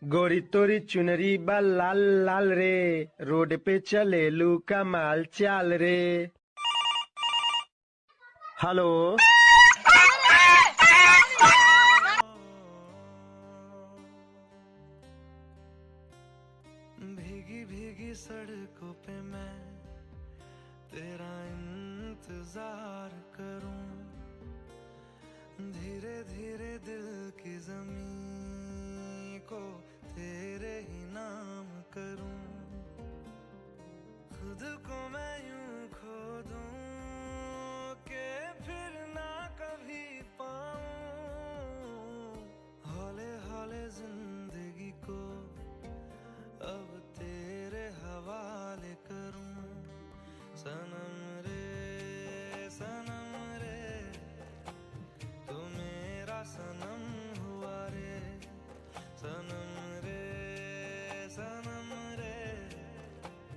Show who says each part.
Speaker 1: गोरी तोरी चुनरी बा लाल लाल रे, रोड पे चले लू कमाल चाल रे। हेलो।
Speaker 2: भीगी भीगी सड़कों पे मैं तेरा इंतजार करूं, धीरे धीरे दिल की जमीन